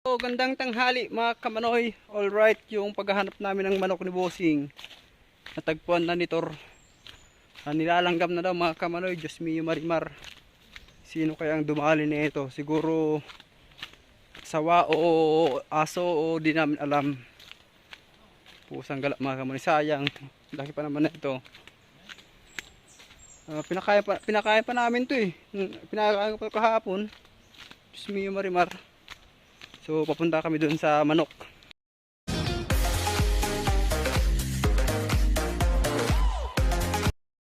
So, gandang tanghali mga kamanoy. Alright, yung paghahanap namin ng manok ni Bossing. Natagpuan na ni Tor. Nilalanggam na daw mga kamanoy. Diyos mio marimar. Sino kaya ang dumali na ito? Siguro sawa o aso o di namin alam. Pusang galak mga kamanoy. Sayang. Laki pa naman na ito. Pinakain pa namin to eh. Pinakain pa kahapon. Diyos mio marimar. So papunta kami dun sa manok.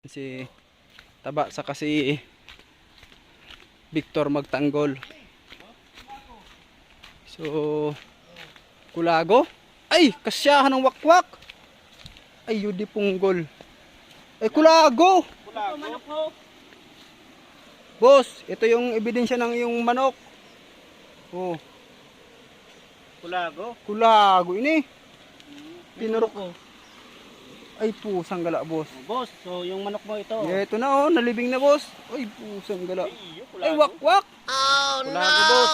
Si Taba sa kasi Victor magtanggol. So Kulago. Ay, kasyahan ng wakwak. Ay, yudi punggol. Ay, Kulago. Boss, ito yung ebidensya ng iyong manok. Oh. Kulago ini. Tinurok ko. Ay pusang gala, boss. Boss, so yung manok mo ito. Ito na oh, nalibing na, boss. Ay pusang gala. Ay wakwak. Oh Kulago, no. Boss.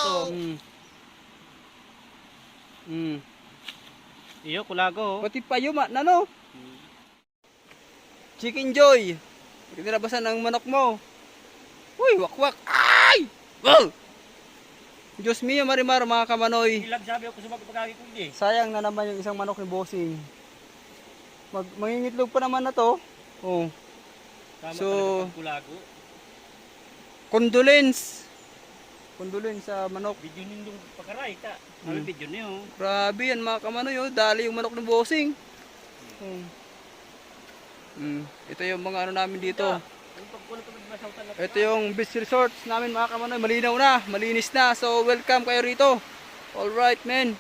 Oh. Iyo, kulago. Pati payuma na no. Chicken Joy. Tinabasan ng manok mo. Uy, wakwak. Ay! Wow! Diyos mio marimar mga kamanoy. Ilag sabi ako sa magpagkaki ko eh. Sayang na naman yung isang manok ni Bossing. Mangingitlog pa naman na to. Oh. Tama so, kulago. Condolence sa manok. Video nindong pagkaray ta. Ano video niyo? Grabe yan mga kamanoy. Oh. Dali yung manok ni Bossing. Ito yung mga ano namin dito. Ito yung beach resorts namin mga kamanoy. Malinaw na, malinis na. So welcome kayo rito. Alright men.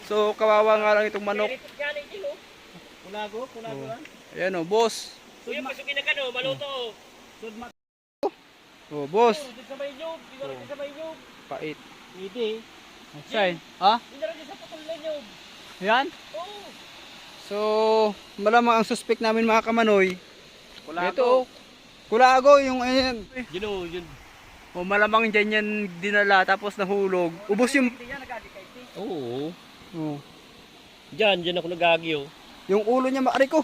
So kawawa nga lang itong manok. Kulago. Ayan o, boss. Kuya, pasukin na ka no, maluto. Oh, boss. Sa may nyog, sa may nyog. Pait. Hindi. Say, ha? Dinaragay sa putol na nyog. Ayan. Oo. So, malamang ang suspect namin mga kamanoy. Kulago. Ito oh. Kulago yung ayan. Yun. O malamang dyan yan dinala tapos nahulog. Ubos yung... Oo. Oh. Diyan ako nagagi oh. Yung ulo niya maaari ko.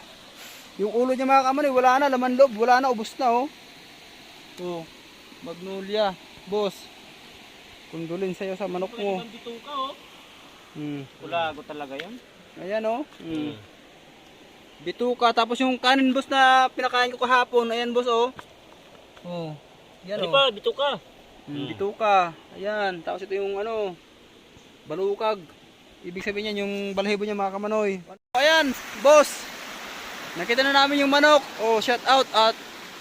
Yung ulo niya mga kamanoy wala na, laman loob, wala na, ubos na oh. Oh. Magnolia, boss. Kundulin sa'yo sa manok mo. Bituka oh. Kulago talaga yan. Ayan oh. Bituka, tapos yung kanin boss na pinakain ko kahapon, ayan boss oh. Oh. Yan Ano oh. pa, bituka? Bituka. Ayan, tapos ito yung ano, balukag. Ibig sabihin niyan yung balahibo niya mga kamanoy. Ayan, boss. Nakita na namin yung manok. Oh, shout out at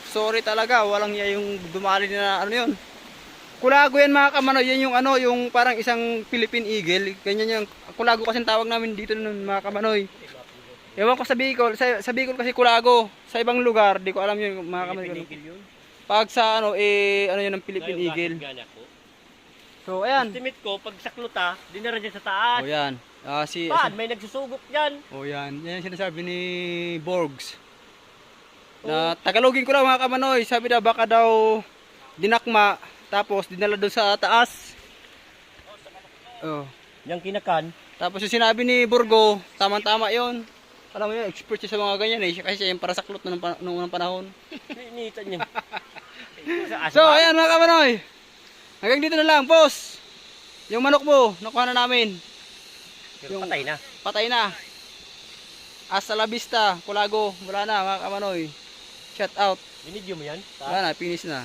sorry talaga, walang niya yung dumali na ano yun. Kulago yan mga kamanoy, yan yung ano, yung parang isang Philippine Eagle. Ganyan yung kulago kasi tawag namin dito nun mga kamanoy. Ewan ko sa Bicol, sa Bicol kasi kulago. Sa ibang lugar, di ko alam yun mga kamanoy. Pag sa ano, ano yun ng Philippine Eagle. So ayan. Estimate ko, pag sakluta, dinara dyan sa taas. O yan. Paan, may nagsusugok dyan. O yan. Yan yung sinasabi ni Borgs. Na Tagalogin ko lang mga kamanoy. Sabi na baka daw dinakma. Tapos dinala doon sa taas. Oh. Yang kinakan. Tapos yung sinabi ni Burgo, tamang-tama yon. Alam mo yun, expert siya sa mga ganyan eh. Kasi siya yung parasaklot noong unang panahon. Inita niya. So ayan mga kamanoy. Hanggang dito na lang, boss. Yung manok mo, nakuha na namin. Pero patay na. Patay na. Hasta la vista, Kulago. Wala na mga kamanoy. Shout out. Binidyo mo yan? Wala na, finish na.